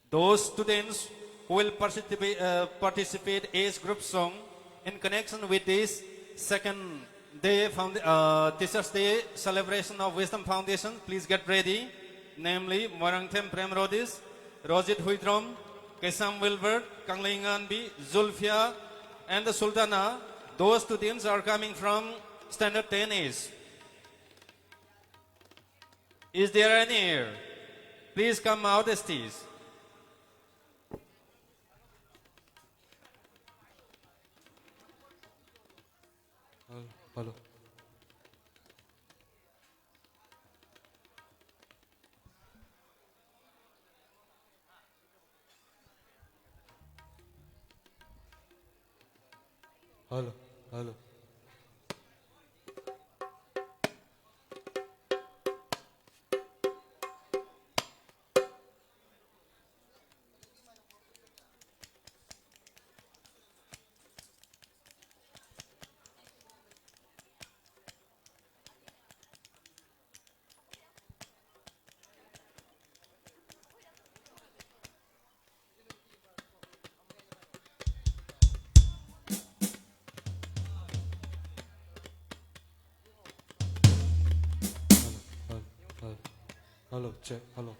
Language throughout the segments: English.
Those students who will participate age group song in connection with this second day Teachers Day celebration of Wisdom Foundation, please get ready. Namely, Morangthem Prem Rodis, Rojit Huitrom, Kesam Wilbert, Kanglingan B, Zulfia, and the Sultana. Those students are coming from Standard 10As. Is there any here? Please come out, STs. Hello. Hello. Hello. Hello. Hello. Hello. Check. Hello.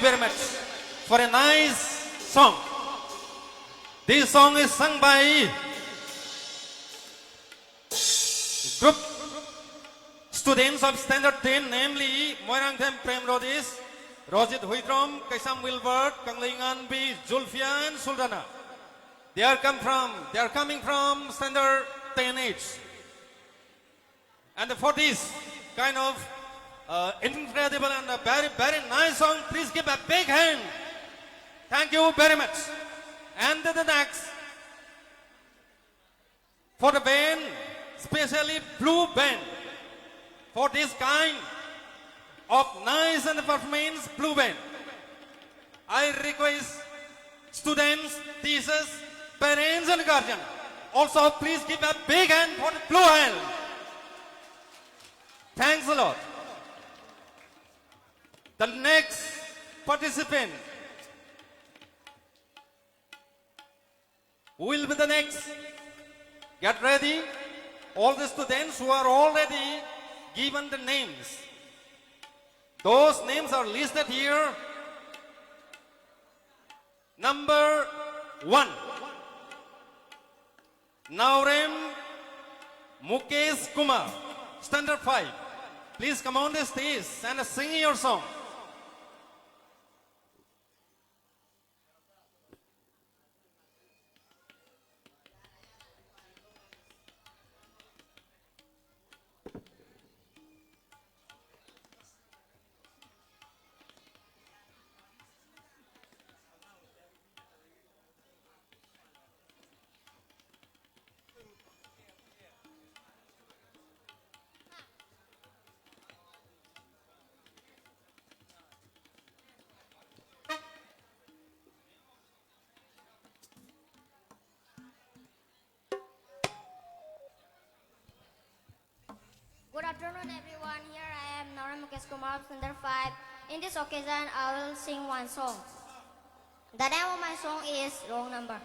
very much for a nice song. This song is sung by group students of Standard 10, namely Moirangthem Prem Rodis, Rojit Huitrom, Kaisam Wilbert, Kanglingan B, Zulfia and Sultana. They are coming from Standard 10H. And for this kind of incredible and a very, very nice song, please give a big hand. Thank you very much. And the next, for the band, especially Blue Band, for this kind of nice and performance, Blue Band, I request students, teachers, parents and guardians, also please give a big hand for the Blue Band. Thanks a lot. The next participant who will be the next. Get ready. All the students who are already given the names. Those names are listed here. Number 1. Naurem Mukesh Kumar, Standard 5. Please come on the stage and sing your song. Good afternoon, everyone. Here I am, Naurem Mukesh Kumar, Standard 5. In this occasion, I will sing one song. The name of my song is Wrong Number.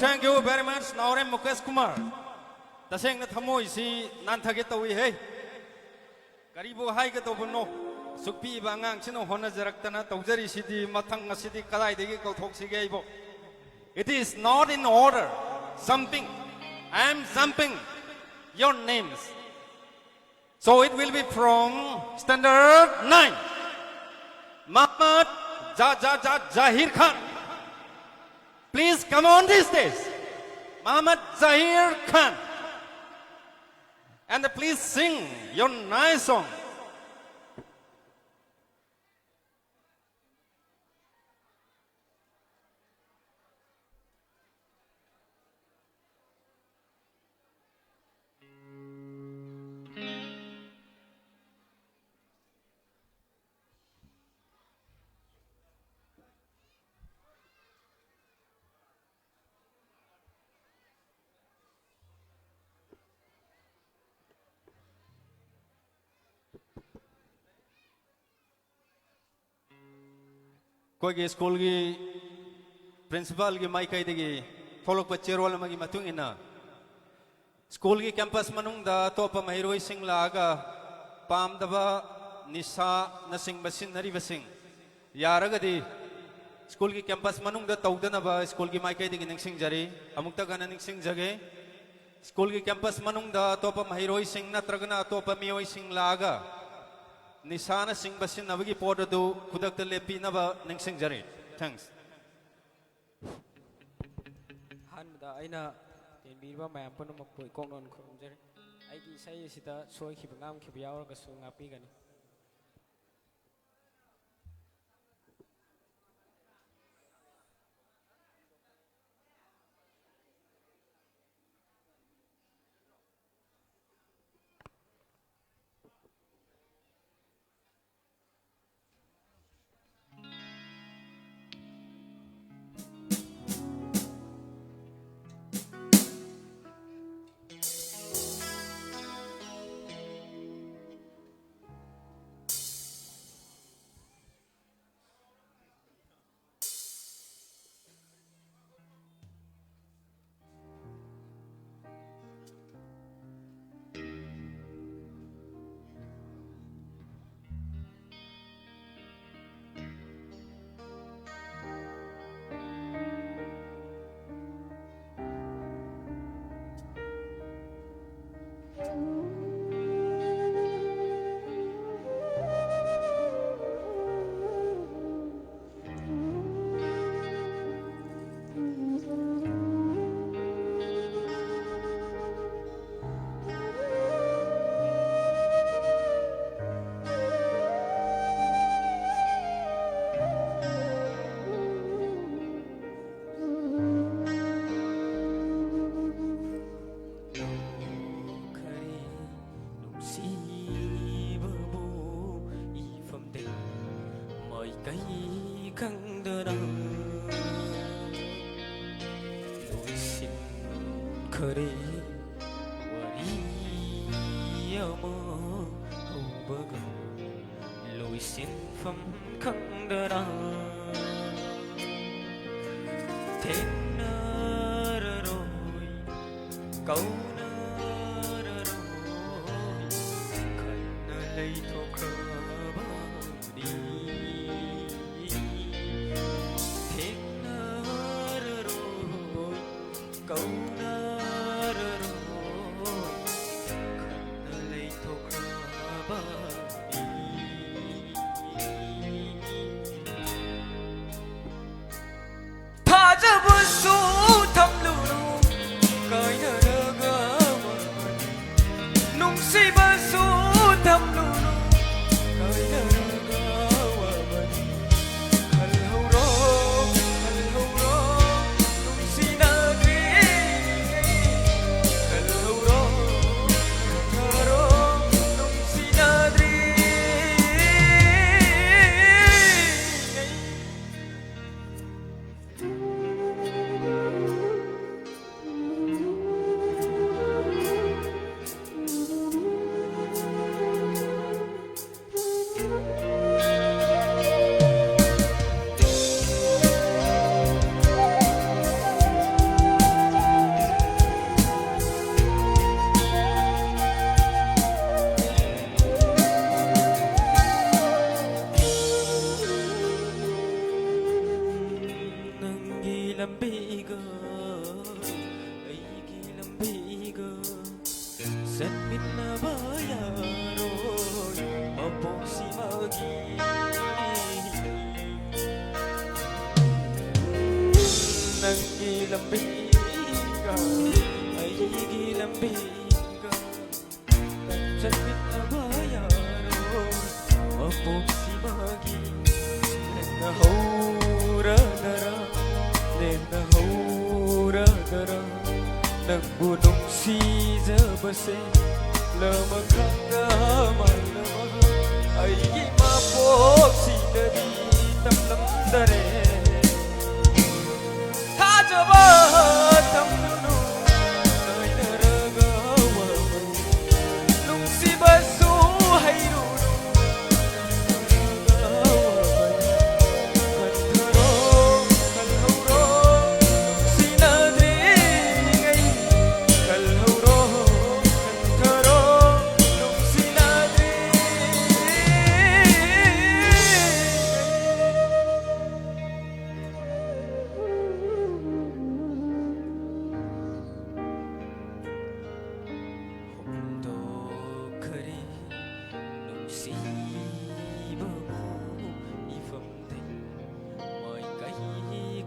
Thank you very much. Naurem Mukesh Kumar. Taseng na thamoy si nanthage tawi hey. Karibu hai ka tobuno. Sukpi bangang sino hona jaraktana tawjari sidi mathang asidi kalai degi kauthok sige ibo. It is not in order. Something. I am jumping your names. So it will be from standard 9. Muhammad Zahir Khan. Please come on this stage. Muhammad Zahir Khan. And please sing your nice song. कोई school की principal की mic आई देगी थोलक बच्चे role मगी मतुंग इना school की campus मनुंग दा तो प महिरोई सिंह लागा पाम दबा निशा नसिंग बसिन नरी बसिंग यारगदी स्कूल की कैंपस मनुंग दा तौदनबा स्कूल की माइक आई देगी निंगसिंग जरी अमुक्ता गना निंगसिंग जगे स्कूल की कैंपस मनुंग दा तो प महिरोई सिंह नत्रगना तो प मियोई सिंह लागा निशान सिंह बसिन नवगी पोड दो खुदक लेपी नब निंगसिंग जरे थैंक्स हानदा आइना तेनबीरबा मयाम पुनमक पोइ कोंगनोन खुरुमजरे आइगी सई सिदा सोइखिबा ngamखिबा यावरगसु ngapigani khare wari ama haubaga loisin pham khangdara tenaroi kaunaroi khanna lei thokrabani tenaroi kaunaroi khanna lei thokrabani 타잡은수 탐루루 가이나라가 농시반수 탐루루 가이나라가 와마니 칼하우로 농시나드리 칼하우로 칼하로 농시나드리 Nanggi lambiga aigi lambiga sanmin na bayaro mapong si magi Nanggi lambiga aigi lambiga sanmin na bayaro mapong si magi Nahura-dara Nagbunong sijabase Lamang hanggaman lamang Ay gimapok sinadi tamlamdare Hajabat tamnuno Ay naragawaman Nung si baso hayruno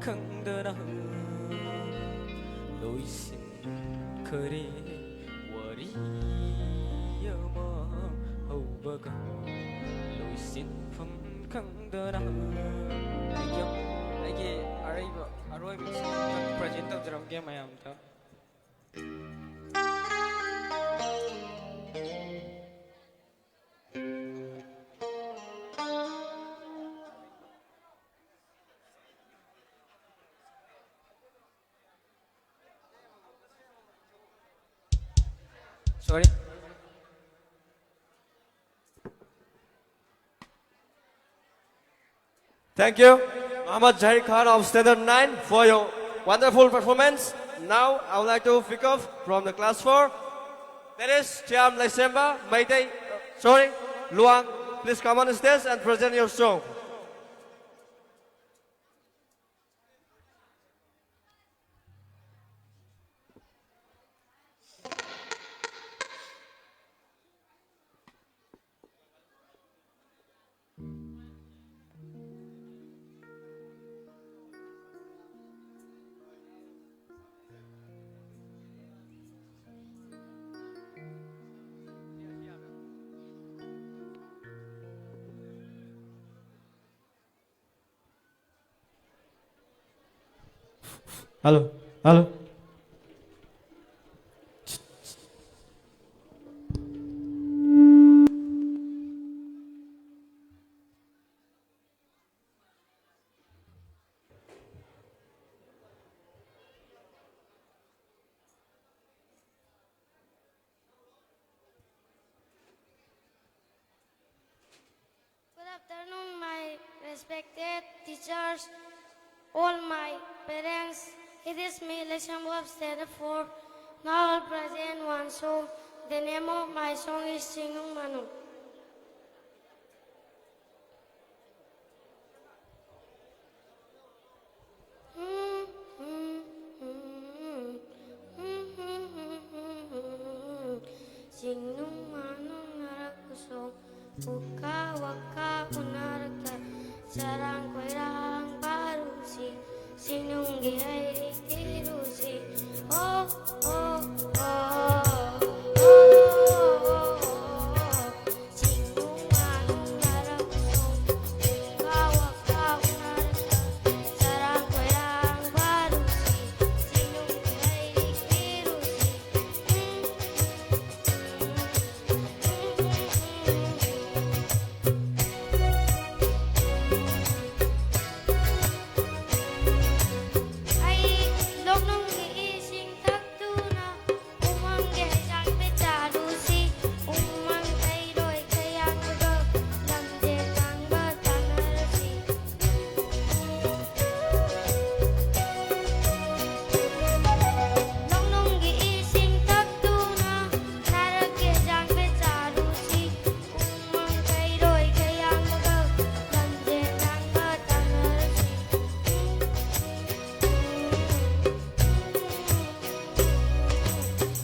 khangdara loisin khare wari ama haubaga loisin pham khangdara aige aroi present tawjaramge mayam tha Sorry. Thank you, Muhammad Zahir Khan of Standard 9 for your wonderful performance. Now I would like to pick up from the class 4. That is Chiam Laisemba, Maitei, Luang. Please come on the stage and present your song. Halo, halo. respected teachers, all my parents, it is me, Leshambu of Standard 4. Now I'll present one song. The name of my song is Singung Manu. Singung Manu narakusong buka waka unaraka sarang koirang barusi sinung giai kirusi oh oh oh Singung Manu narakusong buka waka unaraka sarang koirang barusi sinung giai kirusi ay lok nung giising tagtuna umang gihasang petarusi umang kairoy kayang magag lamde kang batang arasi lok nung giising tagtuna narag gihasang petarusi umang kairoy kayang magag lamde kang batang arasi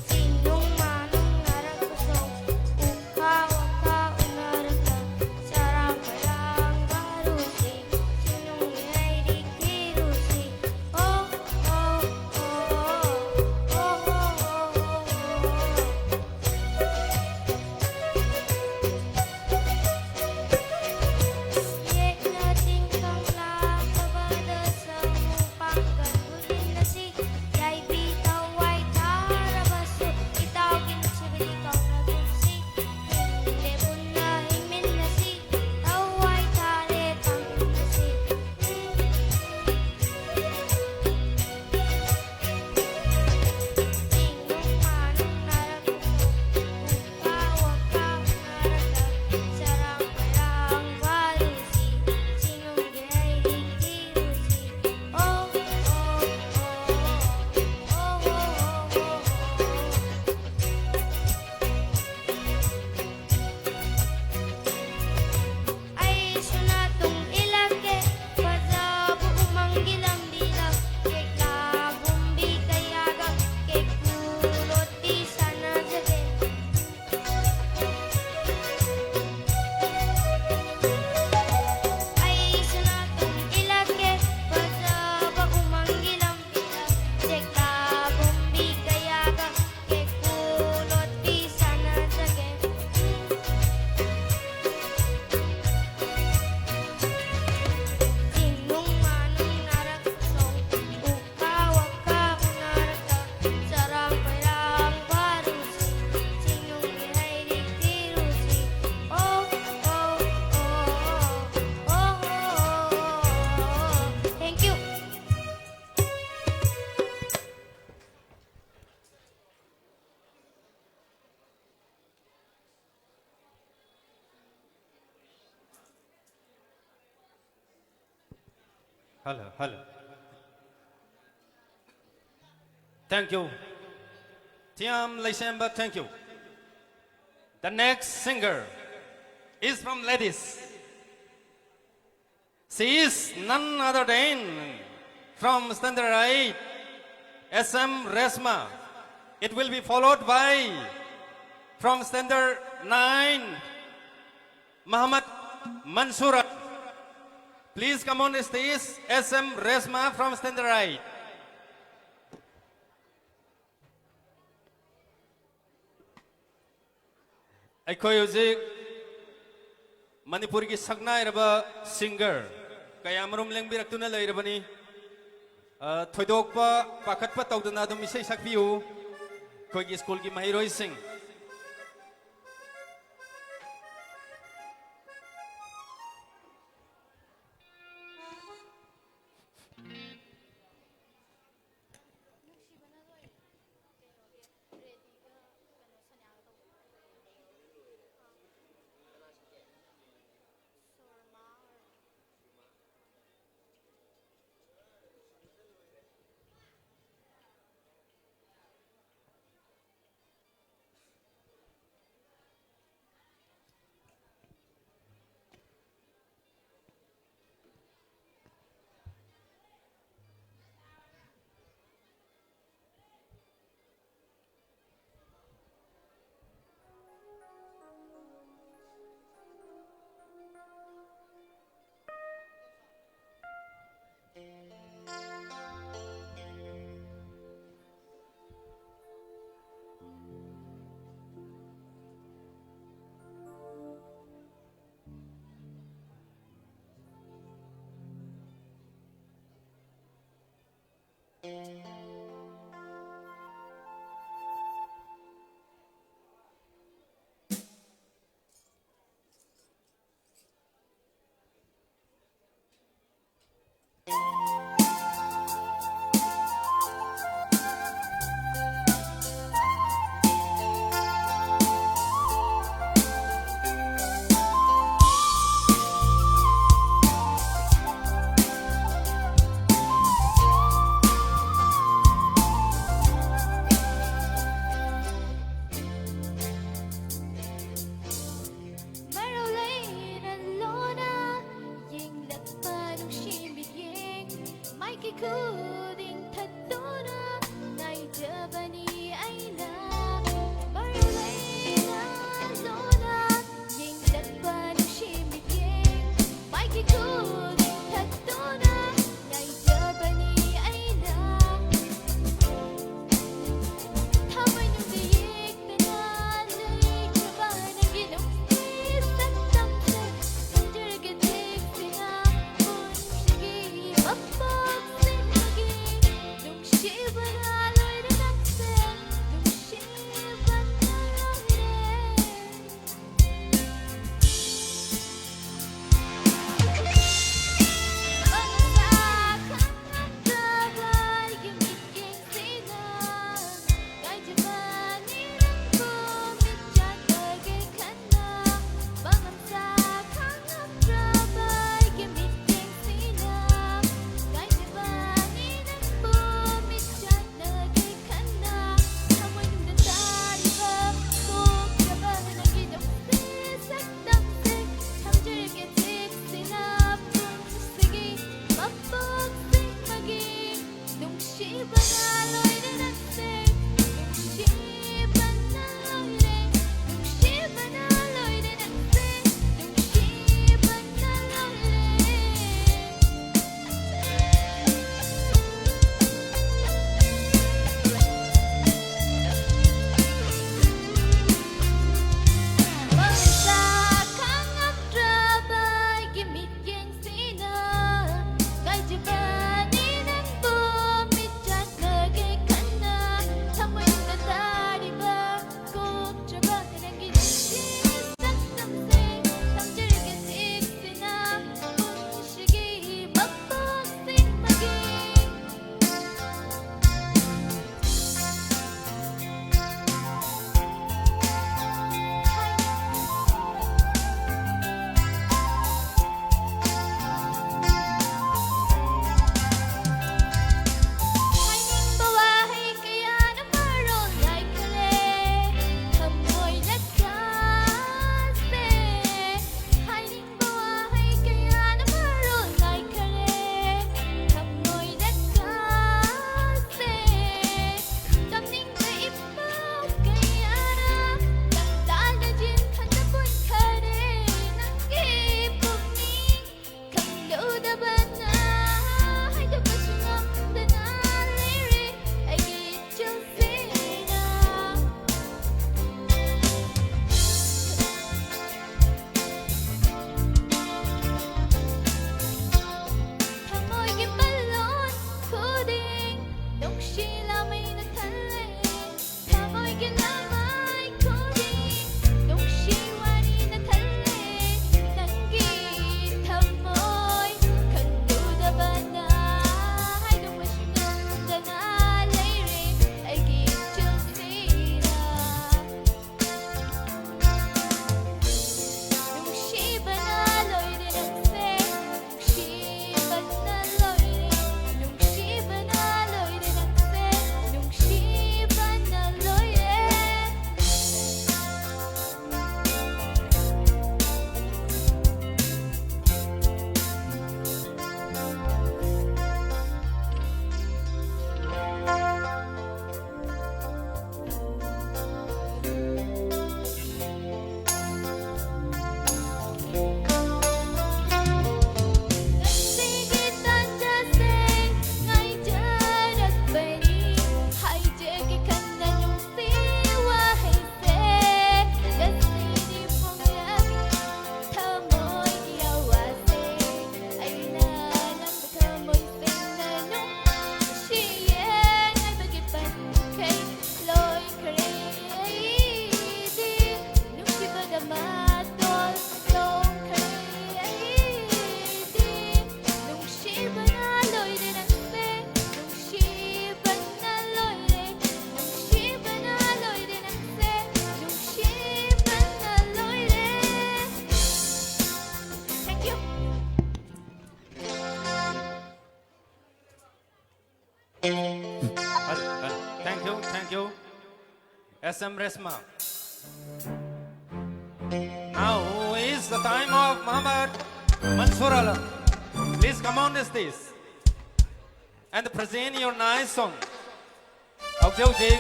Sinung manung narakusong uka waka unaraka sarang kalang barusi sinung ihay dikirusi oh oh oh oh oh Yek na tingkang lang kabada sa upang ganulin na si Yay bitaw ay tarabaso itaw ginsibili ikaw nagumsi Hindi po na himin na si Taw ay taretang na si Singung manong narakusong uka waka unaraka sarang kalang barusi sinung gihay dikirusi oh oh oh oh oh ay sunatong ilake pasabu umanggilang bilang kay kabumbi kayaga kay kulot di sana jabe ay sunatong ilake pasabu umanggilang bilang kay kabumbi kayaga kay kulot di sana jabe Sinung manung narakusong uka waka unaraka sarang kalang barusi sinung gihay dikirusi oh oh oh oh oh Thank you. Hello, hello. Thank you. Tiam Laisemba, thank you. The next singer is from ladies. She is none other than from Standard 8, SM Resma. It will be followed by from Standard 9, Muhammad Mansura. Please come on the stage, SM Resma from Standard 8. ꯑꯩꯈꯣꯏ ꯍꯧꯖꯤꯛ ꯃꯅꯤꯄꯨꯔꯒꯤ ꯁꯛꯅꯥꯏꯔꯕ singer ꯀꯌꯥꯃꯔꯨꯝ ꯂꯦꯡꯕꯤꯔꯛꯇꯨꯅ ꯂꯩꯔꯕꯅꯤ ꯊꯣꯏꯗꯣꯛꯄ ꯄꯥꯈꯠꯄ ꯇꯧꯗꯅ ꯑꯗꯨꯝ ꯏꯁꯩ ꯁꯛꯄꯤꯌꯨ ꯑꯩꯈꯣꯏꯒꯤ ꯁ꯭ꯀꯨꯜꯒꯤ ꯃꯍꯩꯔꯣꯏꯁꯤꯡ thank you. SM Resma. Now is the time of Muhammad Mansur Alam. Please come on the stage and present your nice song. Howji,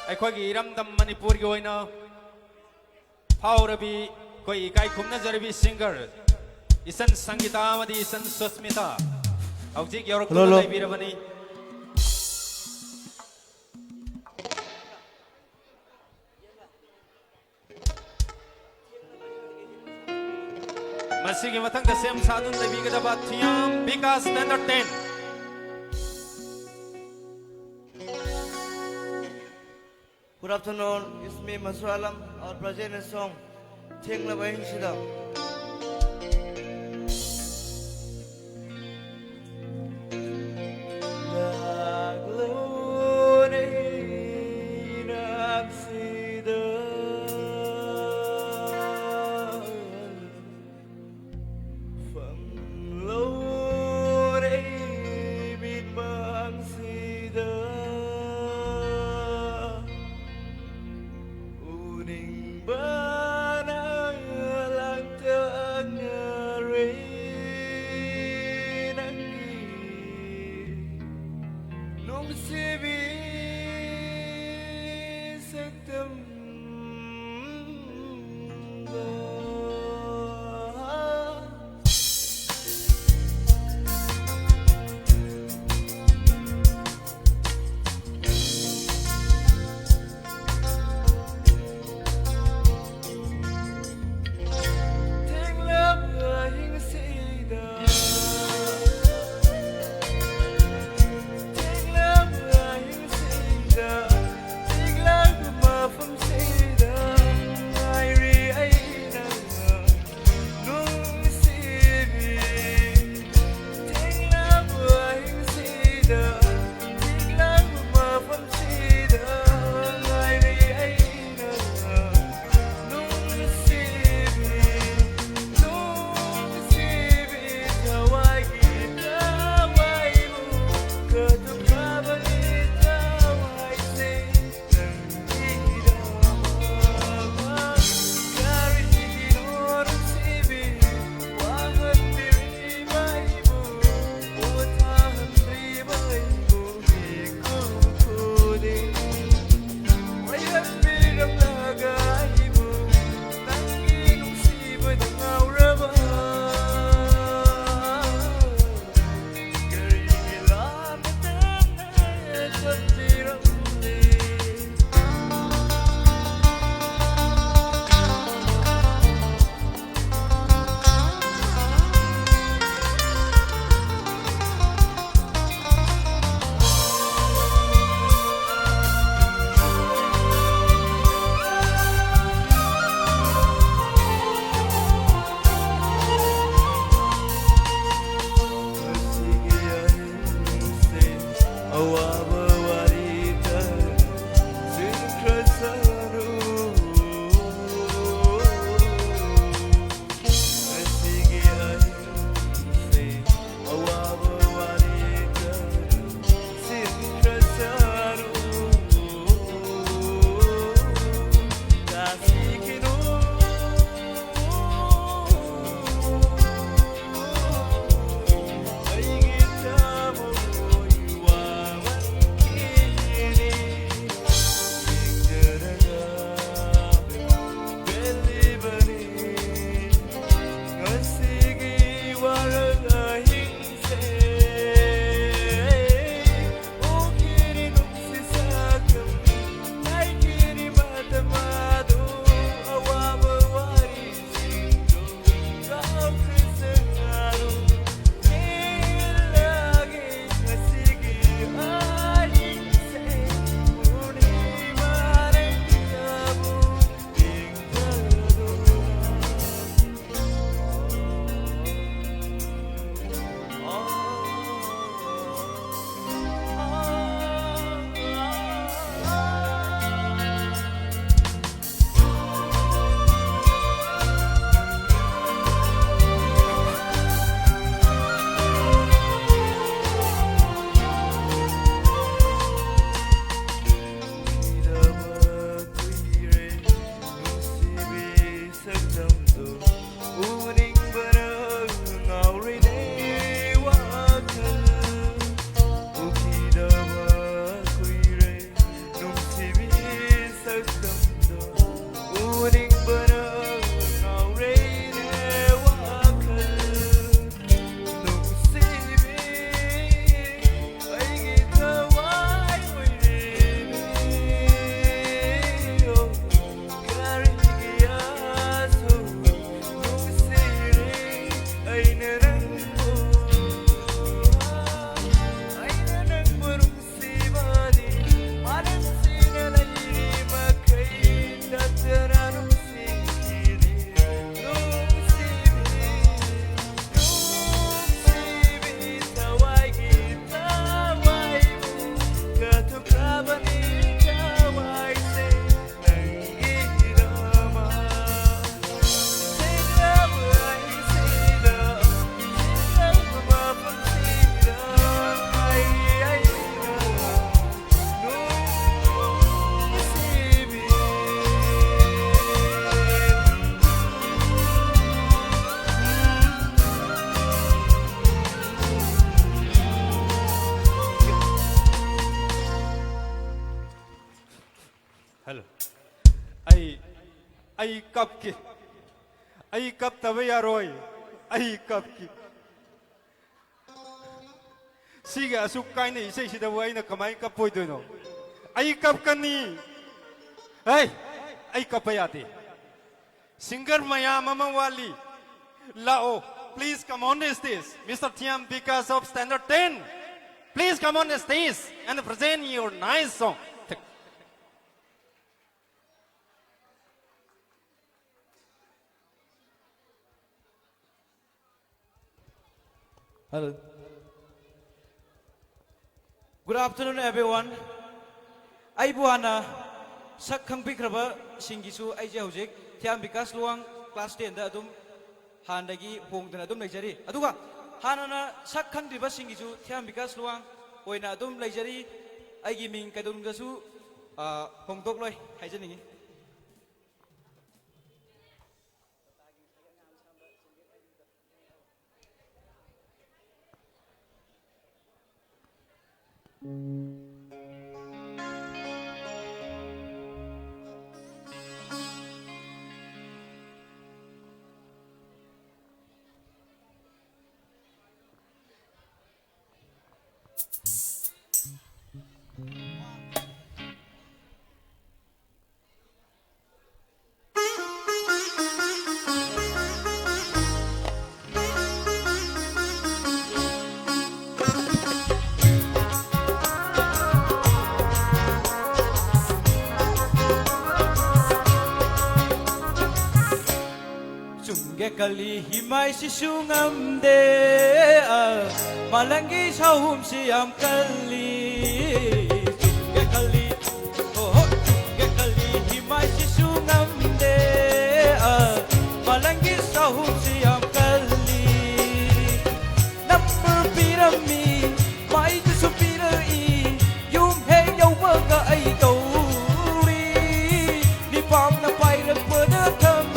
ꯑꯩꯈꯣꯏꯒꯤ ꯏꯔꯝꯗꯝ ꯃꯅꯤꯄꯨꯔꯒꯤ ꯑꯣꯏꯅ ꯐꯥꯎꯔꯕꯤ ꯑꯩꯈꯣꯏ ꯏꯀꯥꯏ ꯈꯨꯝꯅꯖꯔꯕꯤ ꯁꯤꯡꯒꯔ ꯏꯁꯟ ꯁꯪꯒꯤꯇꯥ ꯑꯃꯗꯤ ꯏꯁꯟ ꯁꯨꯁꯃꯤꯇꯥ ꯍꯧꯖꯤꯛ ꯌꯧꯔꯛꯇꯨꯅ ꯂꯩꯕꯤꯔꯕꯅꯤ ꯃꯁꯤꯒꯤ ꯃꯊꯪꯗ ꯁꯦꯝ ꯁꯥꯗꯨꯅ ꯂꯩꯕꯤꯒꯗꯕ ꯊꯤꯌꯥꯝ Bikash standard 10 Good afternoon, it's me Mansur Alam, our present song Theng La Bain Sida. From hello आई कब की आई कब तबे यार रोई आई कब की सीगे असुक काइने इसे सिदा वाइना कमाई कब पोई दोनो आई कब कनी आई कब याते सिंगर मयाम अमा वाली लाओ please come on the stage Mr. Thiam because of standard 10 please come on the stage and present your nice song Hello. Good afternoon, everyone. I buana sak khang pikraba singisu ai je hojik thiam bikas luang class 10 da adum handagi hongdana adum leijari aduga hanana sak khang diba singisu thiam bikas luang oina adum leijari ai gi ming kadum gasu hongdok loi haijani kali himai si sungam de malangi saum siam kali chunge kali oh chunge kali himai si sungam de malangi saum siam kali number pirami mai tu supirai yum hey yo ga ai to ri ni pam na pai ra pada tham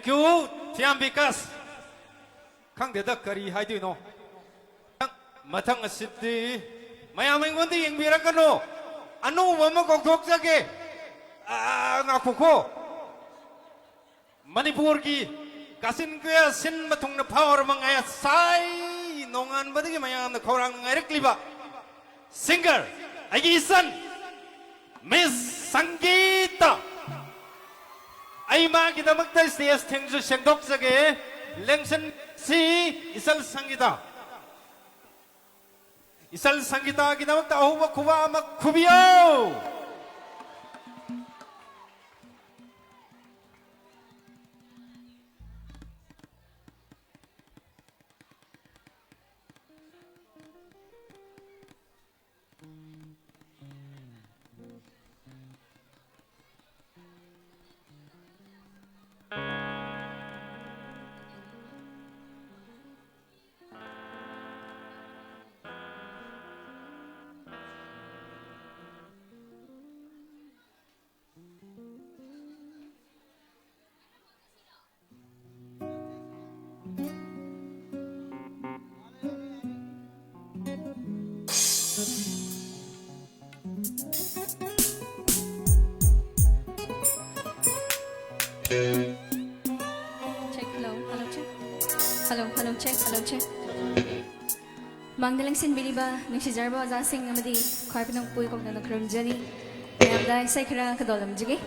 Thank you, Tiam Bikas. Kang de da kari hai du no. Mathang asiti. Mayam ingondi yang birakano. Anu mama kok dok jage. Ngaku ko. Manipur ki kasin kaya sin matung na power mangaya sai nongan badagi mayam na korang ngairik liba. Singer, agi isan, Miss Sangeeta. Ay kita magta stage thengju sengdok jage lengsen si isal Sangeeta. Isal Sangeeta kita magta ahuwa kuwa magkubiyo. Check, hello, check. Mangdalang sinbili ba ng si Jarbo Azasing amadi karpi ng puy kong nanakaroon dyan mayam dahil sa ikara kadolam jige.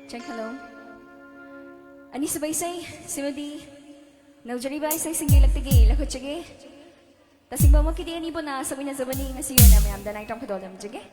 check hello. Ani sabay say, simadi. Naujari ba say singgil lagtigi, lakot sige. Tasing ba mo kiti ani po na sabi na zabani nga siya na may amda na itong kadolam sige.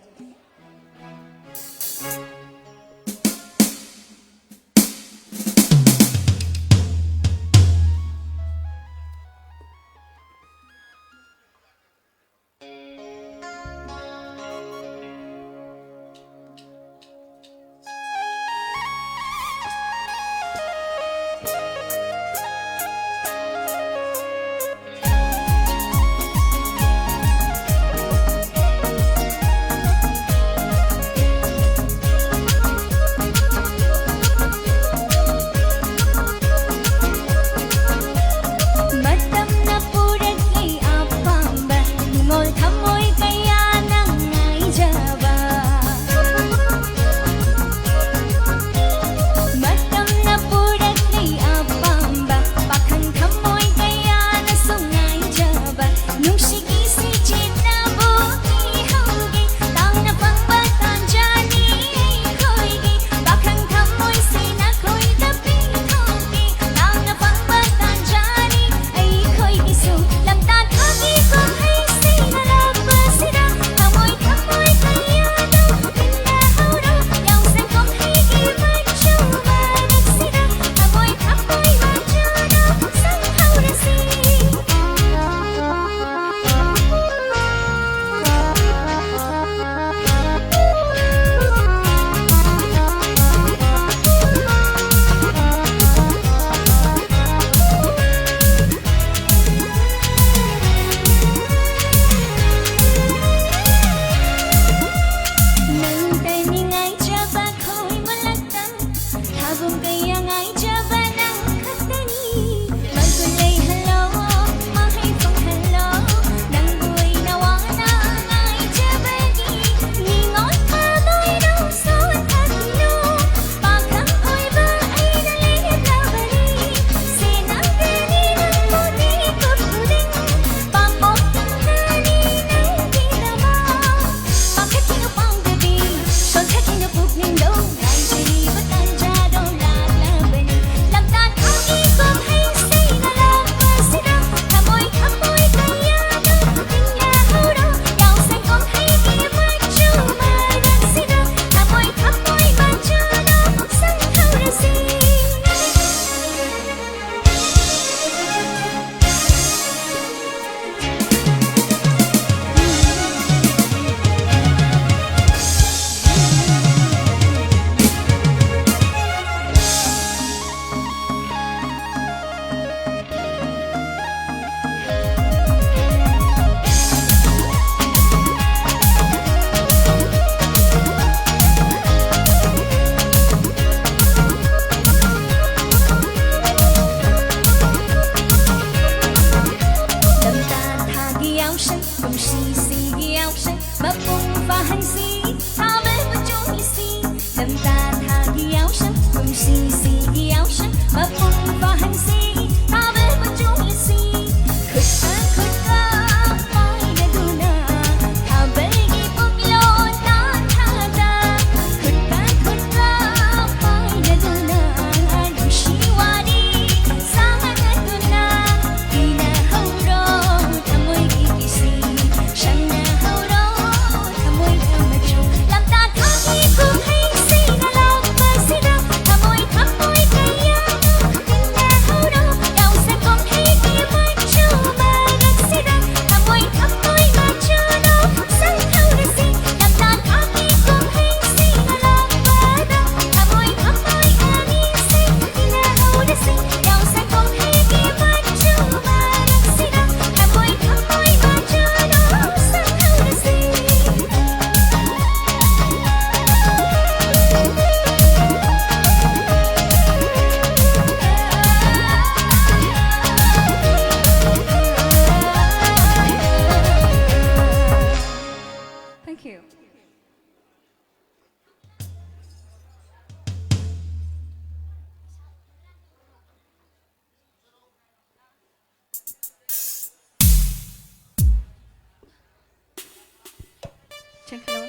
Check hello.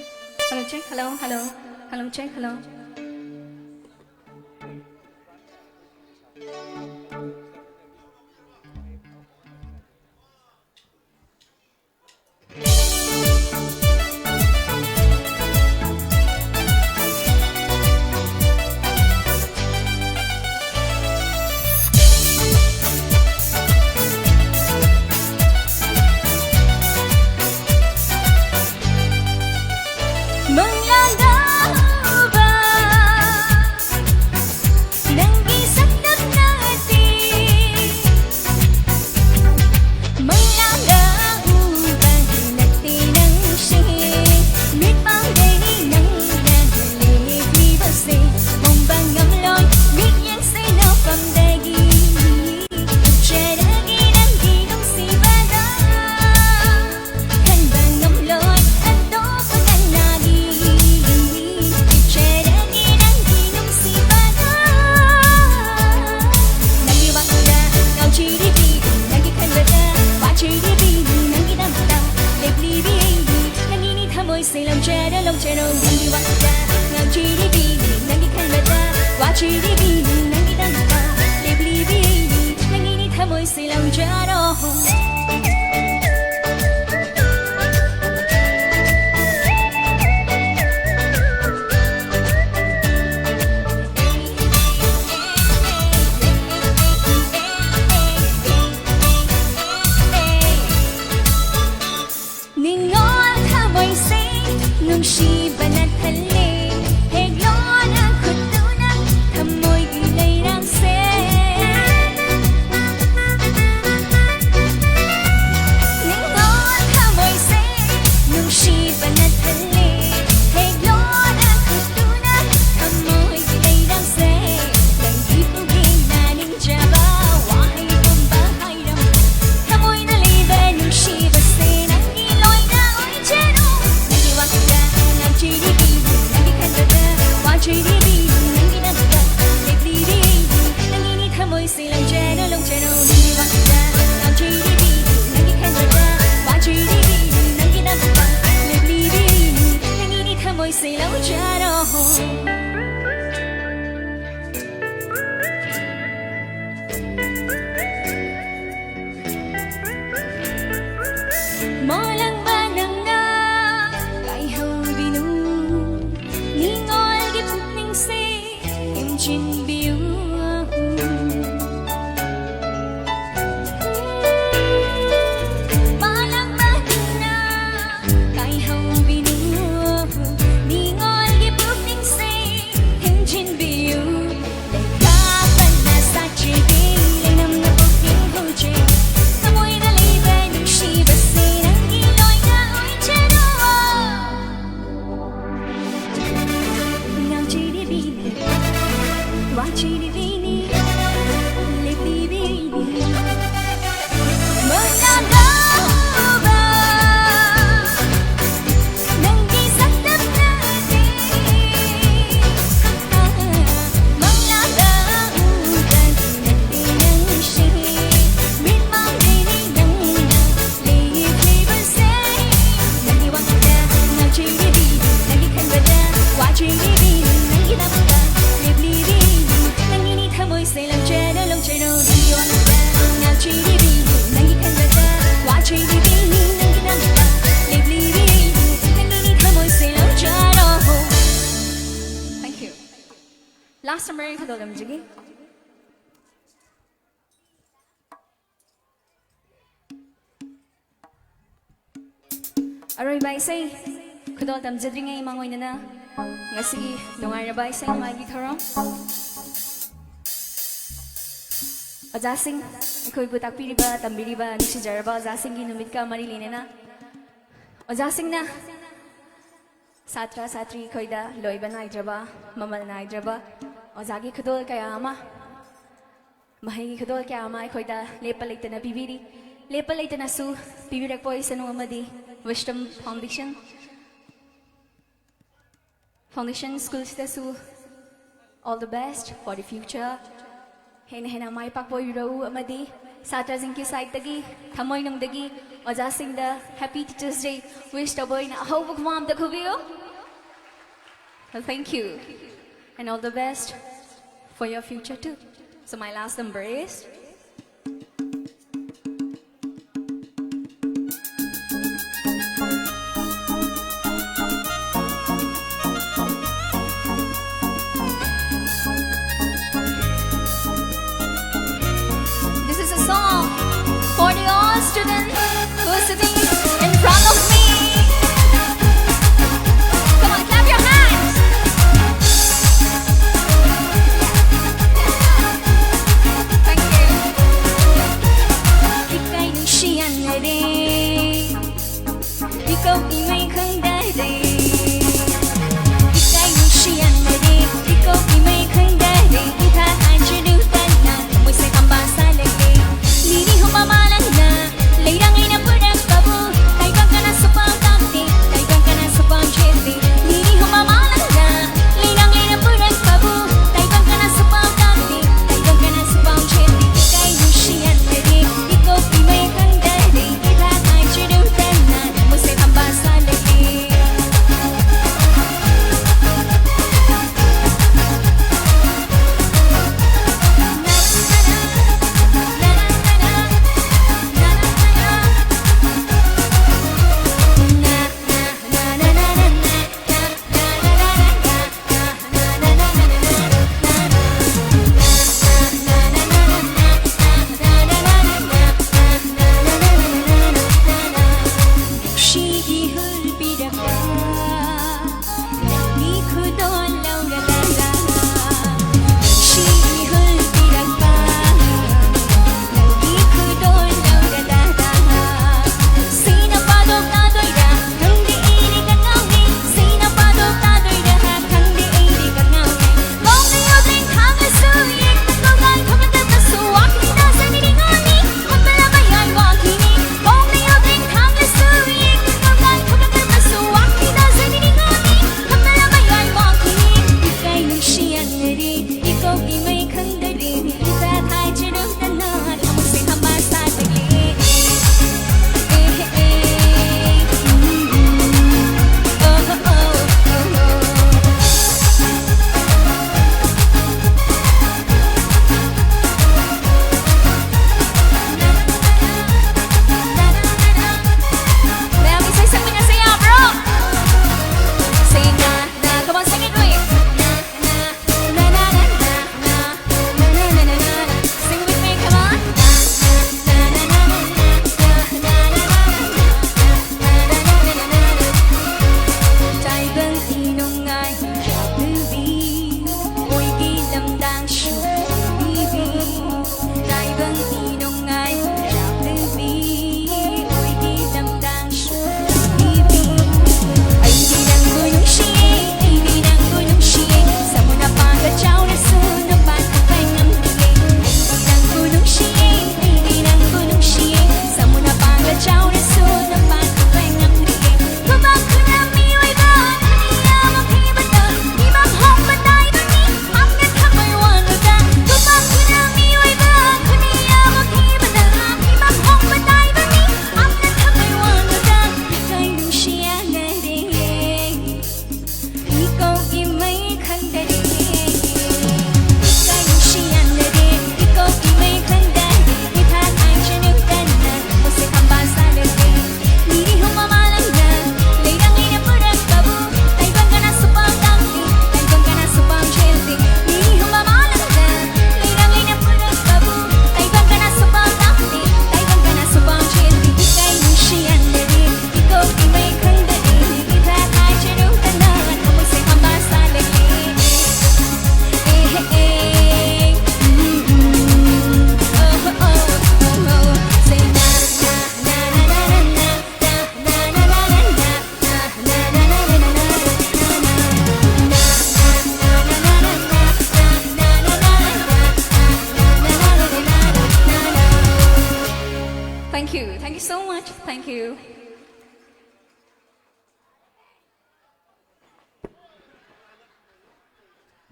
Hello check hello hello. Hello check hello. ꯍꯦꯟꯖꯤꯟꯕꯤꯌꯨ ꯃꯥꯂꯪꯕꯗꯨꯅ ꯀꯥꯏꯍꯧꯕꯤꯅꯨ ꯅꯤꯡꯉꯣꯜꯒꯤ ꯄꯨꯛꯅꯤꯡꯁꯦ ꯍꯦꯟꯖꯤꯟꯕꯤꯌꯨ ꯂꯩꯀꯥꯞꯄꯅ ꯁꯥꯠꯆꯤꯕꯤ ꯂꯩꯅꯝꯅ ꯄꯨꯛꯅꯤꯡ ꯍꯧꯖꯤꯛ ꯊꯃꯣꯏꯗ ꯂꯩꯕ ꯅꯨꯡꯁꯤꯕꯁꯦ ꯅꯪꯒꯤ ꯂꯣꯏꯅ ꯑꯣꯏꯖꯔꯣ ꯉꯥꯎꯖꯔꯤꯕꯤꯅꯤ 와치리비니 레비비니 몰라가봐 난기 삭답나지 몰라가우간 나비는 시 민망리니 낭나 레이브리블세 난기 왕다 나지리비니 난기 칸바다 와치리비니 난기 남다 레비비니 say long cheno nangi wangda ngachiri bini nangi khanbada wachiri bini nangi nampa lebli bini nangi ni thamoy say long cheno. Thank you. Last number khadol damjigi. Aroy bai say khadol damjadringai mangoy na ngasigi nungai bai say magi tharong 어자싱 ꯑꯩꯈꯣꯏꯕꯨ ꯇꯥꯛꯄꯤꯔꯤꯕ ꯇꯝꯕꯤꯔꯤꯕ ꯅꯨꯡꯁꯤꯖꯔꯕ 어자ꯁꯤꯡꯒꯤ ꯅꯨꯃꯤꯠꯀ ꯃꯔꯤ ꯂꯩꯅꯅ 어자ꯁꯤꯡꯅ ꯁꯥꯇ꯭ꯔ ꯁꯥꯇ꯭ꯔꯤ ꯑꯩꯈꯣꯏꯗ ꯂꯣꯏꯕ ꯅꯥꯏꯗ꯭ꯔꯕ ꯃꯃꯜ ꯅꯥꯏꯗ꯭ꯔꯕ ꯑꯣꯖꯥꯒꯤ ꯈꯨꯗꯣꯜ ꯀꯌꯥ ꯑꯃ ꯃꯍꯩꯒꯤ ꯈꯨꯗꯣꯜ ꯀꯌꯥ ꯑꯃ ꯑꯩꯈꯣꯏꯗ ꯂꯦꯞꯄ ꯂꯩꯇꯅ ꯄꯤꯕꯤꯔꯤ ꯂꯦꯞꯄ ꯂꯩꯇꯅꯁꯨ ꯄꯤꯕꯤꯔꯛꯄ ꯑꯣꯏꯁꯅꯨ ꯑꯃꯗꯤ ꯋꯤꯁꯗꯝ ꯐꯥꯎꯟꯗꯦꯁꯟ ꯁ꯭ꯀꯨꯜꯁꯤꯗꯁꯨ all the best for the future. Hena hena mai pakpo yurau amadi satra jingki side tagi thamoi nungdagi oja singda happy Teachers Day wish taboy na hawbuk mam da khubiyo. Well, thank you and all the best for your future too. So my last number is for the all students who are sitting in front of me. Come on, clap your hands. Thank you. Ikay nungsiyan na rin, ikaw imay khanda rin. Ikay nungsiyan na rin, ikaw imay khanda rin. Itahan sinutan na, mo'y sa kambasa lagi. Lini humamalang na, layrang ay napunan ka po.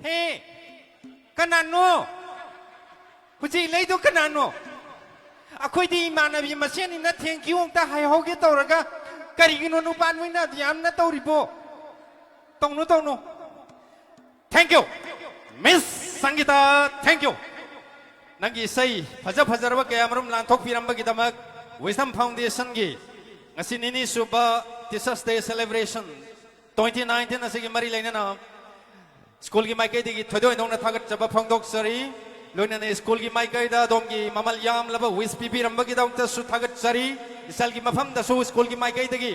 เฮ้กันนันโนคุณจีเลยดูกันนันโนอะคุยดีมานะพี่มาเช่นนี้นะเทียงคิวงตาให้เขาเกี่ยวตัวละก็การีกินนุปานไว้นะที่ยามนะตัวริโบตรงนู้น thank you Miss Sangeeta thank you nangi say phaja ba kaya marum lan thok piram ba gidamak Wisdom Foundation gi ngasi nini suba Teachers Day celebration 2019 asigi mari laina na school gi maikai digi thodoi dong na thagat chaba phangdok sari loina ne school gi maikai da dom gi mamal yam laba wis pipi ram ba gi dong ta su thagat sari isal gi mafam da su school gi maikai digi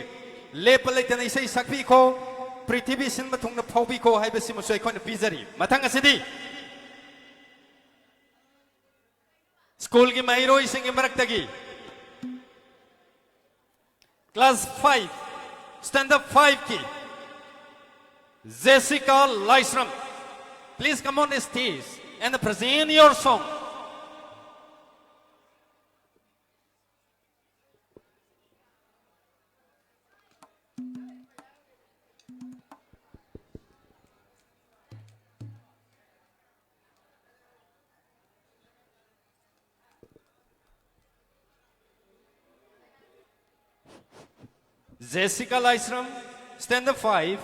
lepalai tan isai sakpi ko Prithvi Singh थुंग फौबी को है पीजरी मथंग school की माइरो मरक्तगी class 5 standard 5 की Jessica Laishram please come on stage and present your song Jessica Lysram, stand up 5.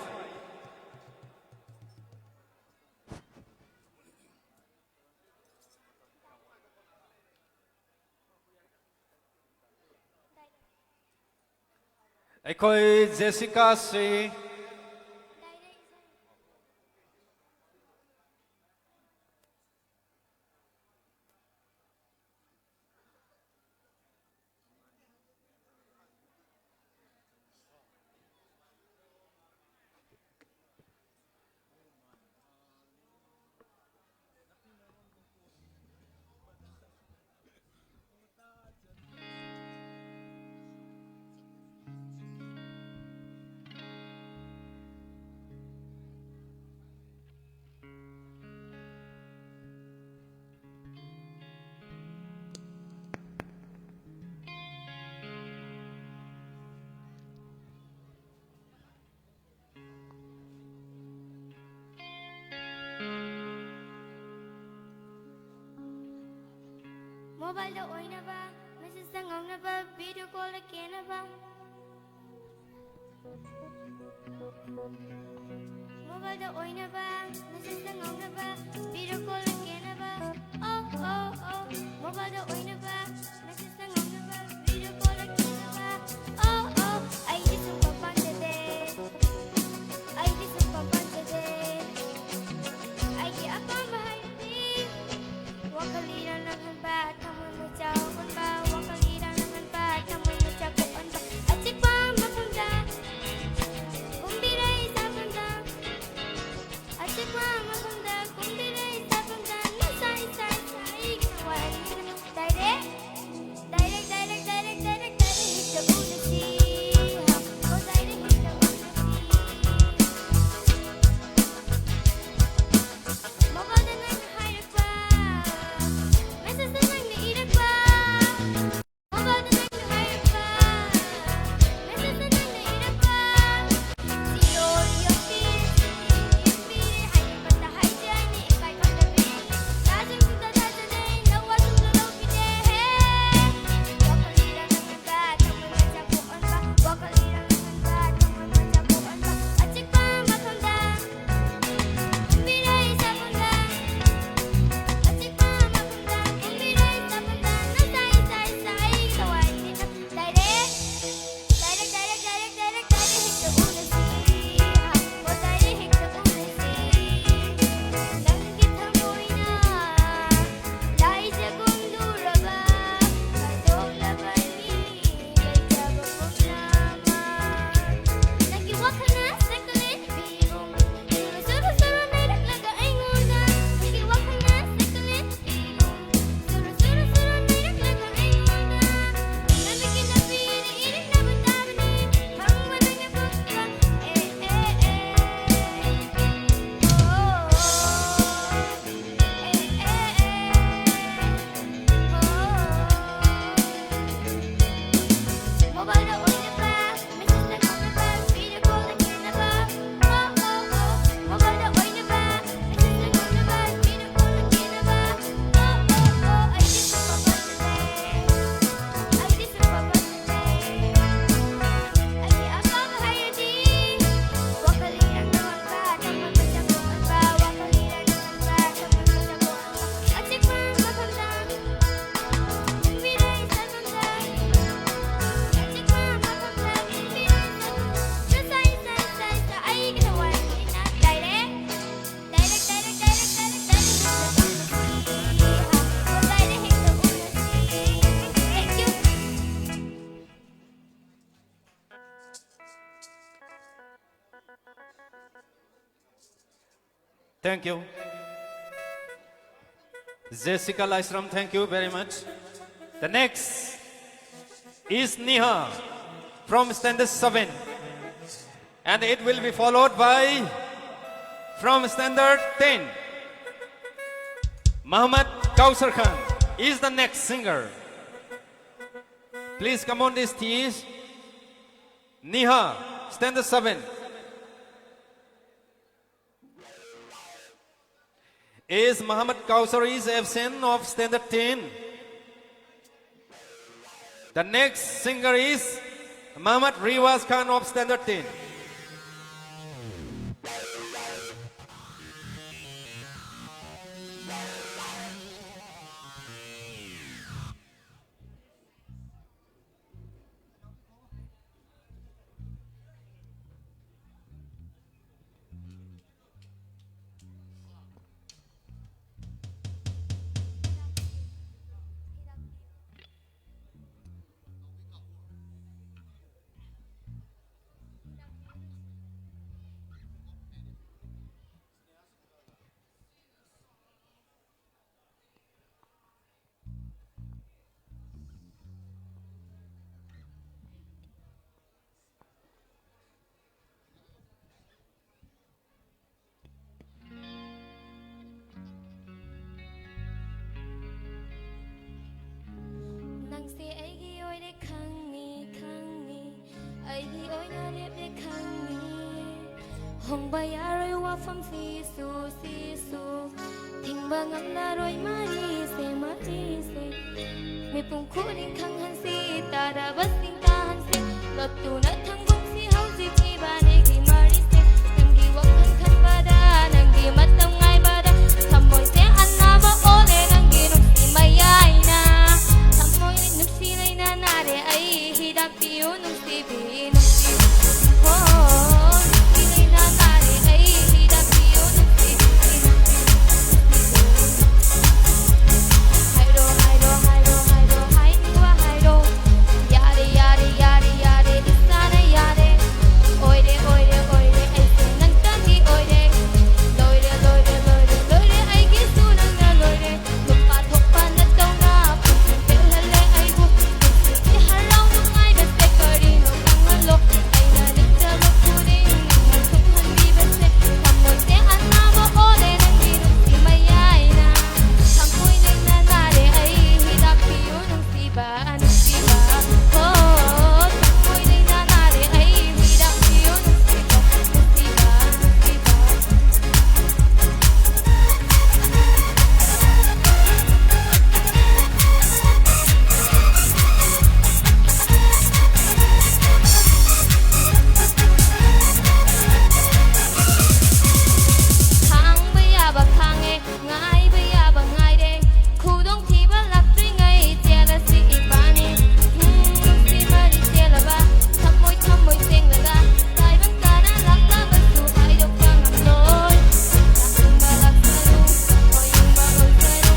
Ekoi Jessica se Mobile da oynaba, message da ngonaba, video call da kenaba. Mobile da oynaba, message da ngonaba, video call da kenaba. Oh oh oh, mobile da oynaba, message da ngonaba, video call da kenaba. Oh oh, I listen for fun today. I listen for fun today. I get up on my feet, walk a little on my back. Kung di Thank you. Jessica Lysram, thank you very much. The next is Neha from Standard 7. And it will be followed by from Standard 10. Muhammad Kausar Khan is the next singer. Please come on this stage. Neha, Standard 7. Is Muhammad Kausar is absent of Standard 10. The next singer is Muhammad Riwaz Khan of Standard 10. Nangsi aigi oide khangni khangni aigi oina repde khangni Hongba yaroi wafam sisu sisu Thingba ngamna roi mari se Mi pungkunin khang hansi tada basing tahan se Lotu na thangbong si hauzik ibane gi mari se Nanggi wakan khan bada nanggi matam ngai bada Thamoy se anna ba ole nanggi nuksi mayay na Thamoy nuksi lay na nare ay hidak piyo nuksi bi nuksi Oh nuksi lay na nare ay hidak piyo nuksi bi Hayro hayro hayro hayro hayro hayro Yare yare yare yare disana yare Oire oire oire ay sunan tangi oire Loire loire loire loire ay gisunan na loire Lupa thokpa na taw na Pusin pelhale ay bu Pusin iharaw nung ay beste karino kangalo Ay naligdalo kunin Nang sukhan di beste Kamoy te anamo ole nang dinong si mayay na Kamoy nang nanare ay hidak piyo nung siba nung siba Oh kamoy nang nanare ay hidak piyo nung siba nung siba nung siba Khang baya ba khange ngai baya ba ngai de khudong thi ba lak tri ngai chela si ibani si mari chela ba thamoy thamoy seng la la tai ban ka na lak la ba su ai dok pa ngam loi lak ba lak sa ru oi yung ba oi sa ru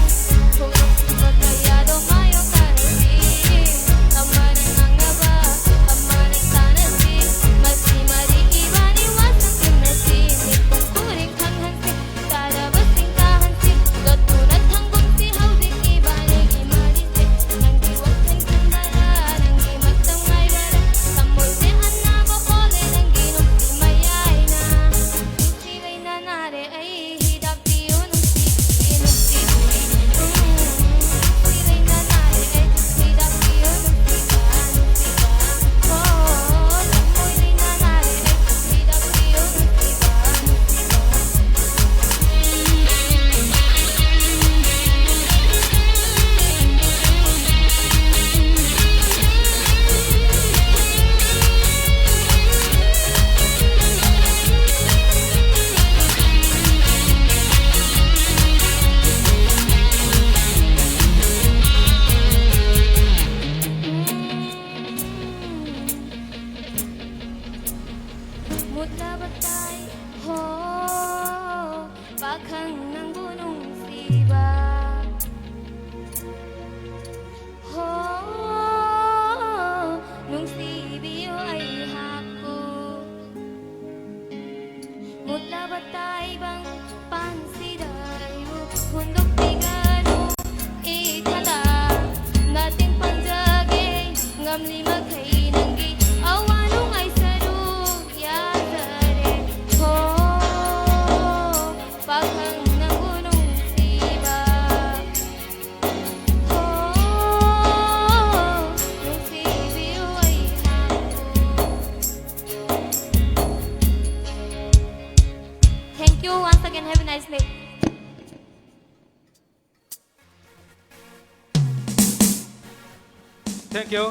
khudong thi ba kaya do mai do ka si amar nang na ba amar ta na si masi mari ibani wasan na si ni kuring khang han si tara basing tahan si lotu na thangbong si haudik ibani gi mari si nanggi wakan kandara nanggi matang ngai bara kamoy se anna ba ole nanggi nung si mayay na si lay na nare ay hidak piyo nung si lay na nare ay hidak piyo nung siba Oh tamoy lay na nare ay hidak piyo nung siba Mutla batay ho pakhang nang bunong siba ho nung sibiyo ay haku Mutla batay bang pan Thank you.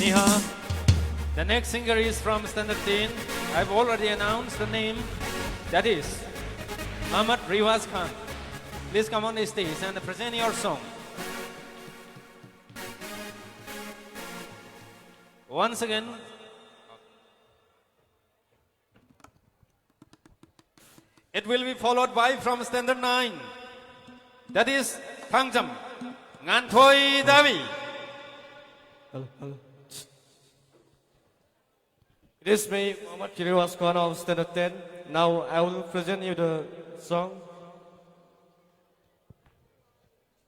Niha. The next singer is from Standard 10. I've already announced the name. That is Ahmad Riwaz Khan. Please come on the stage and present your song. Once again, it will be followed by from Standard 9. That is Pangjam Nganthoi Davi. Hello, hello. It is me, Muhammad Kiriwas Khan of Standard 10. Now I will present you the song.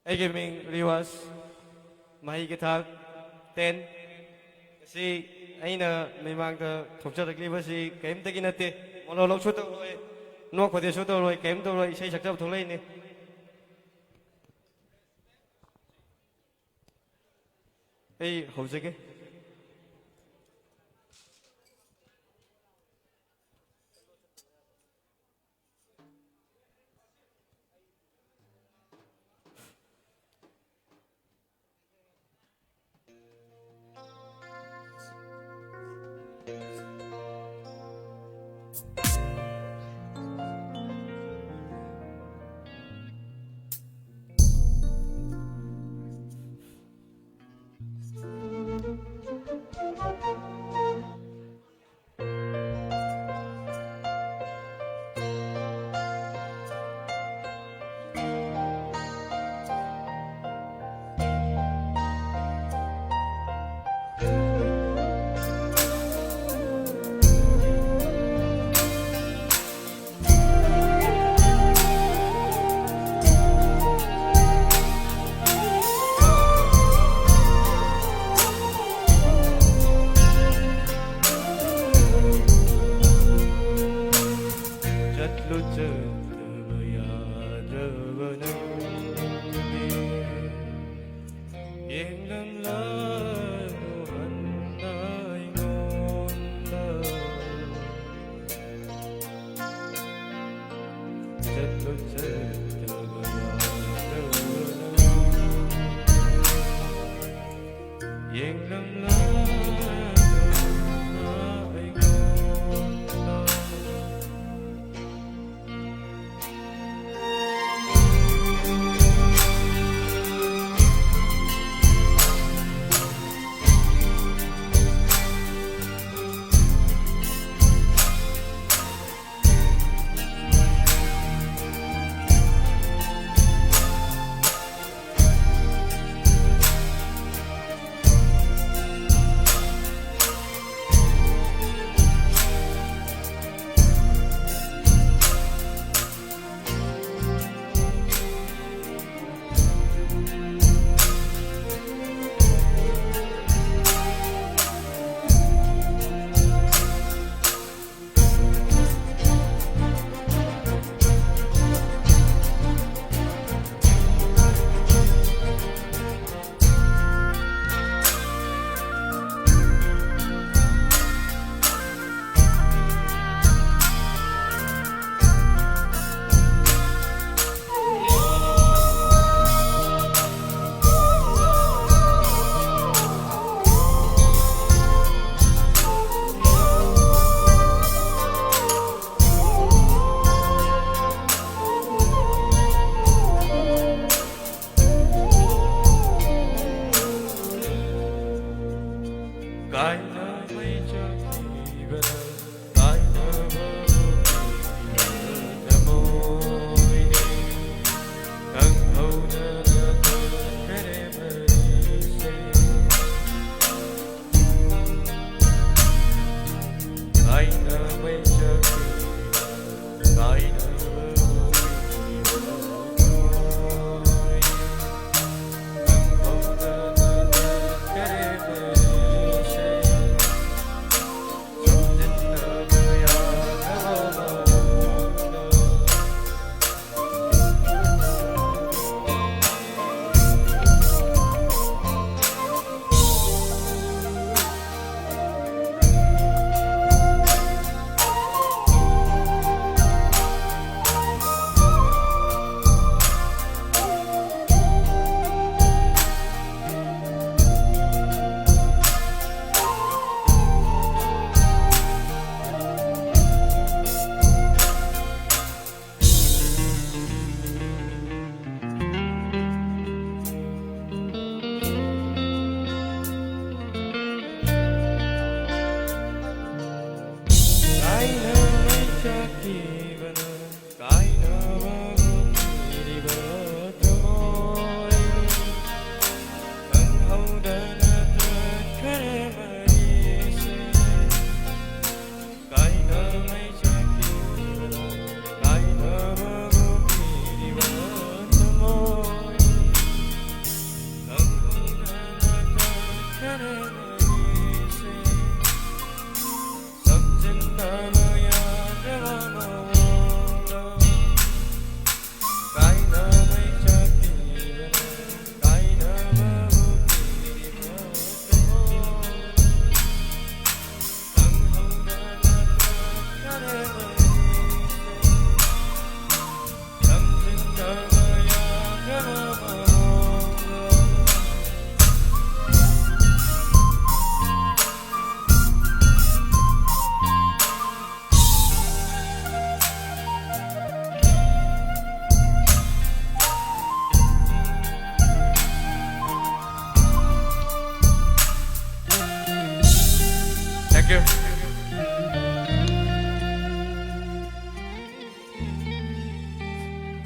Ay giving Riwas, Mahi Githak 10. Si aina may mga thukcha takli ba si kaim taki nate monolog shoot roi no khode shoot roi kaim to roi sai sakta thulai ni ei hojege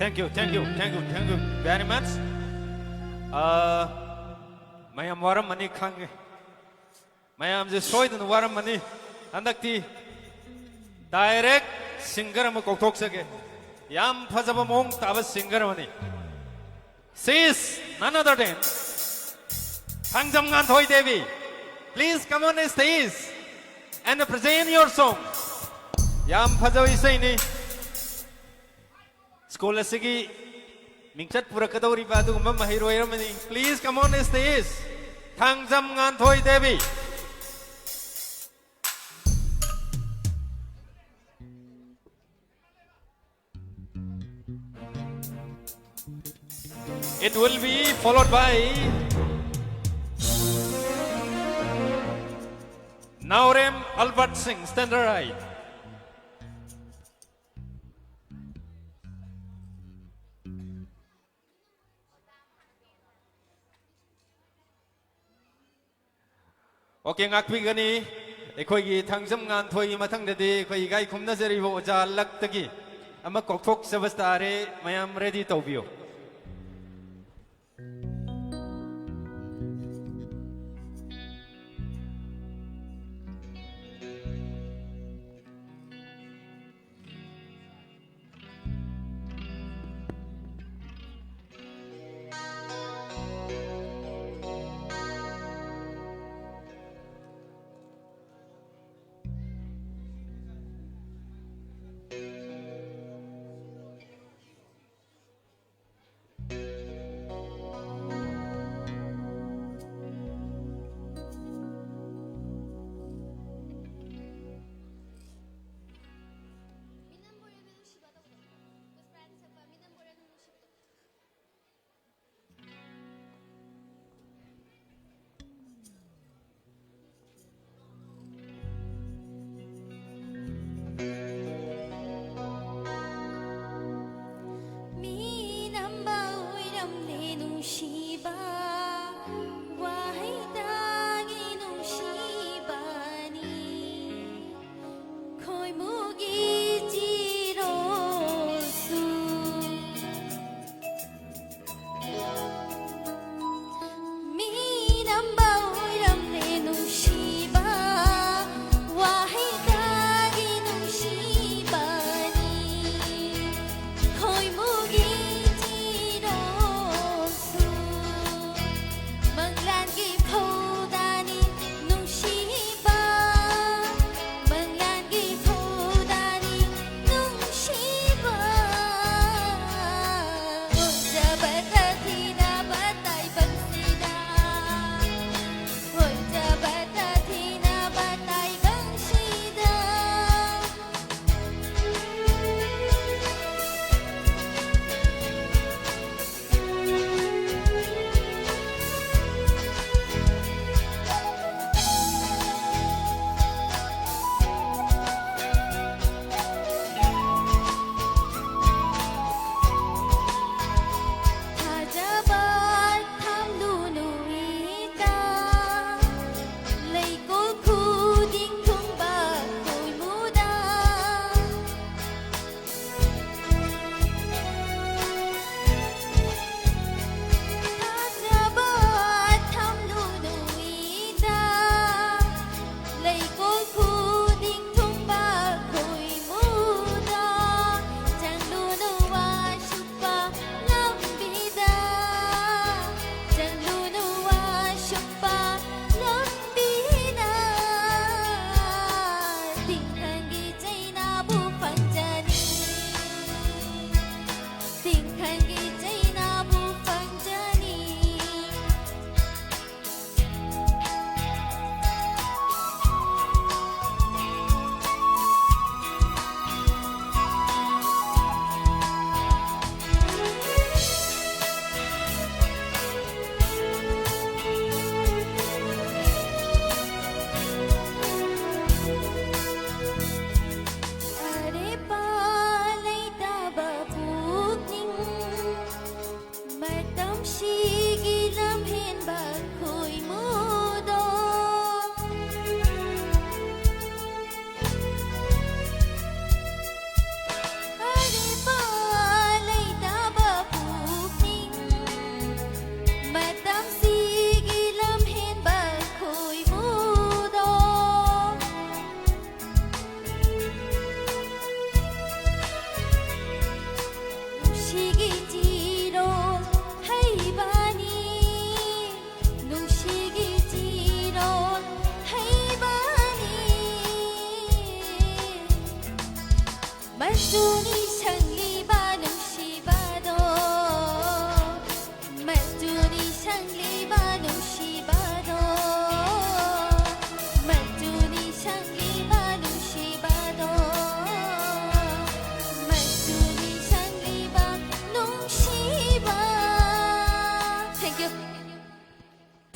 Thank you very much. Mayam waram mani khange. Mayam je soidun waram mani. Andakti direct singer ma kokthok sake. Yam phajaba mong taba singer mani. Sis none other than Thangjamngan Thoi Devi. Please come on the stage and present your song. Yam phajaba isai ni. School asigi mingchat purakadori badu gumba mahiroi ramani. Please come on the stage. Thangjamngan Thoi Devi. It will be followed by Naurem Albert Singh, standard right. Okay, ngakpi gani, ekoi Thangjamngan Thoi matang dadi, ekoi gai kumna zeri bo ja lak tagi, ama kokthok sabastare, mayam ready tobio.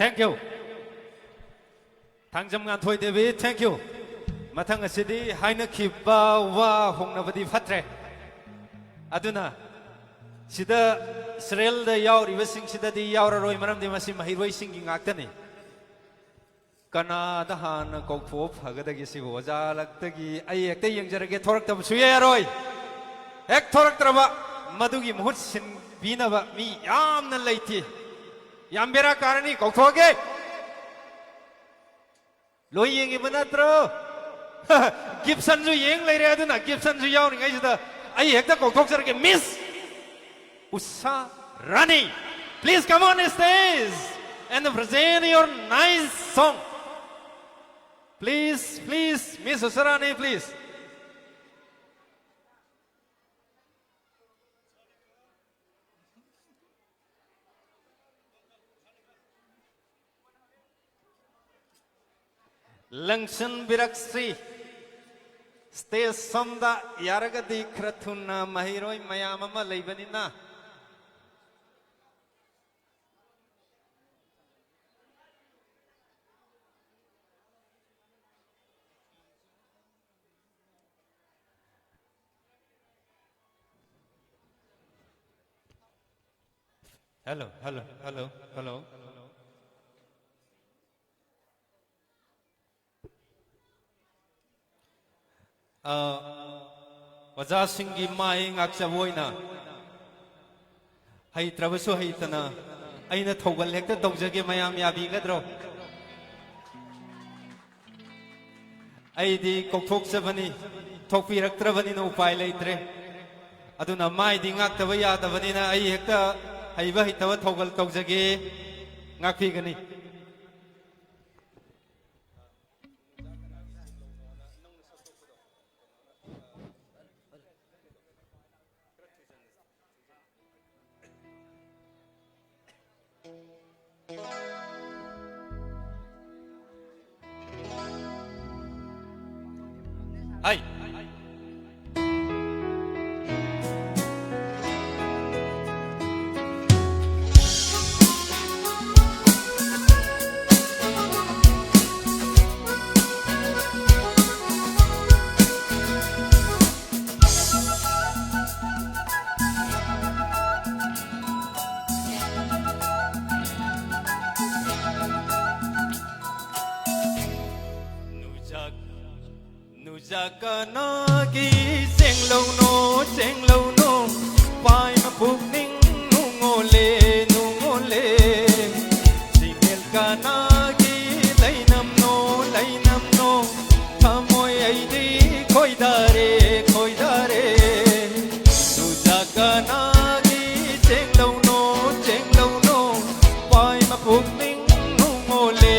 Thank you. Thangjam ngan thoi devi, thank you. Mathang asidi haina khiba wa hongna badi phatre. Aduna sida Srel da yauri basing sida di yaura roi maram di masi mahiroi singing aktani. Kana da han kok phop hagada gi si hoja laktagi ai ekte yengjarage thorak tab suye roi. Ek thorak traba madugi muhut sin bina ba mi yam na leiti. Yam bera karani kok thoge. Loi yengi banatro. Gibson ju yeng lai re aduna Gibson ju yauri ngai sida ai ekta kok thok jarage miss Usha Rani. Please come on stage and present your nice song. Please, please, Miss Usha Rani, please. Langshan Biraksri. Stage Somda Yaragadi Kratuna Mahiroi Mayamama Leibanina. Hello, hello, hello, hello. Waja Singi Mai Ngaksa Voina Hai Traveso Haitana Aina Togal Hector Dogzagi Mayam Yabi Gadro Aidi Kokok Savani Topi Raktravani no Pai Latre Aduna Mai Dingakavaya Davanina Ai Hector Haiba Hitawa Togal Dogzagi Ngakigani. Hai. Jakana ki seng lâu no pai ma phuk ning nu ngole simel kana ki lai nam no thamoi ai di khoi dare tu jakana ki seng lâu no pai ma phuk ning nu ngole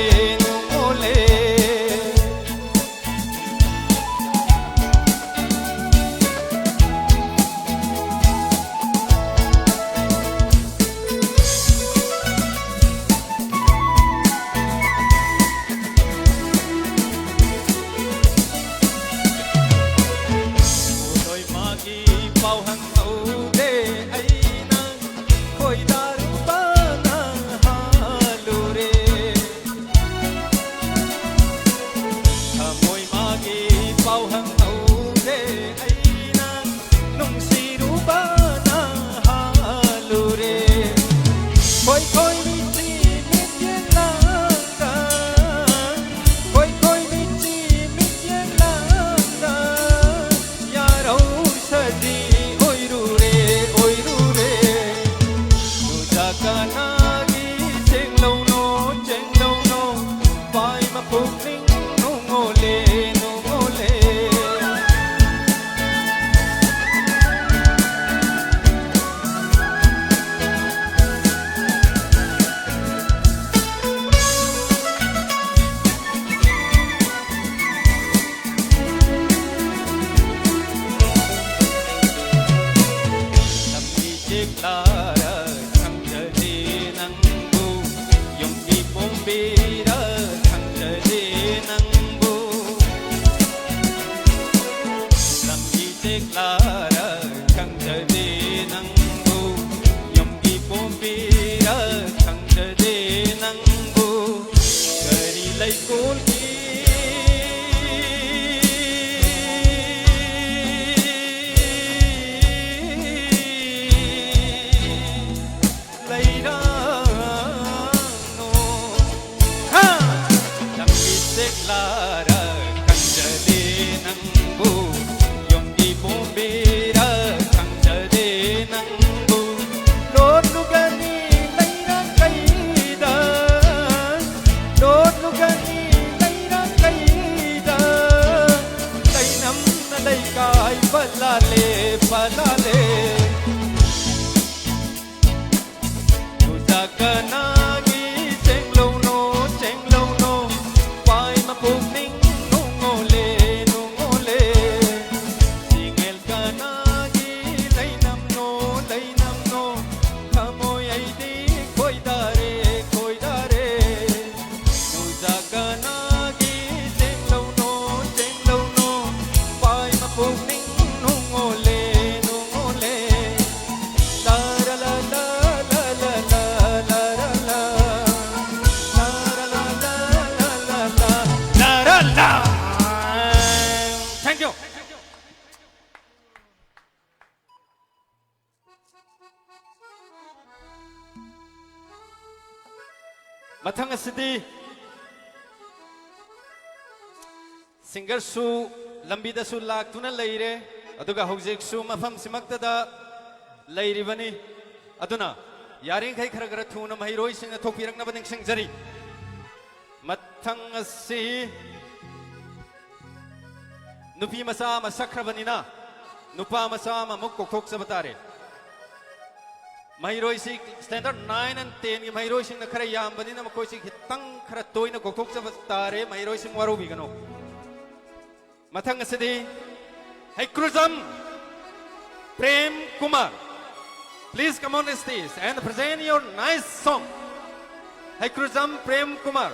nang bu Nuzakanagi Chenglono Chenglono Pai Mapugning Nungole Nungole Singel Kanagi Lainam no Kamoy Aidi Koidare Koidare Nuzakanagi Chenglono Chenglono Pai Mapugning Nungole Nungole La la la la la la la la la la la la la la la. Thank you. Mathang asidi singer su lambi da su lak tuna leire aduga hojik su mafam simaktada leiribani aduna yaring khai khara khara thuna mahiroi sing thokpirang na baning sing jari mathang asi nupi masa masakrabani na nupa masa ma muk kokok sabatare mahiroi si standard 9 and 10 ki mahiroi sing na khara yam bani na makoi si hitang khara toy na kokok sabatare mahiroi sing waru bigano mathang asidi hai kruzam Prem Kumar. Please come on the stage and present your nice song. Hai Kruzam Prem Kumar.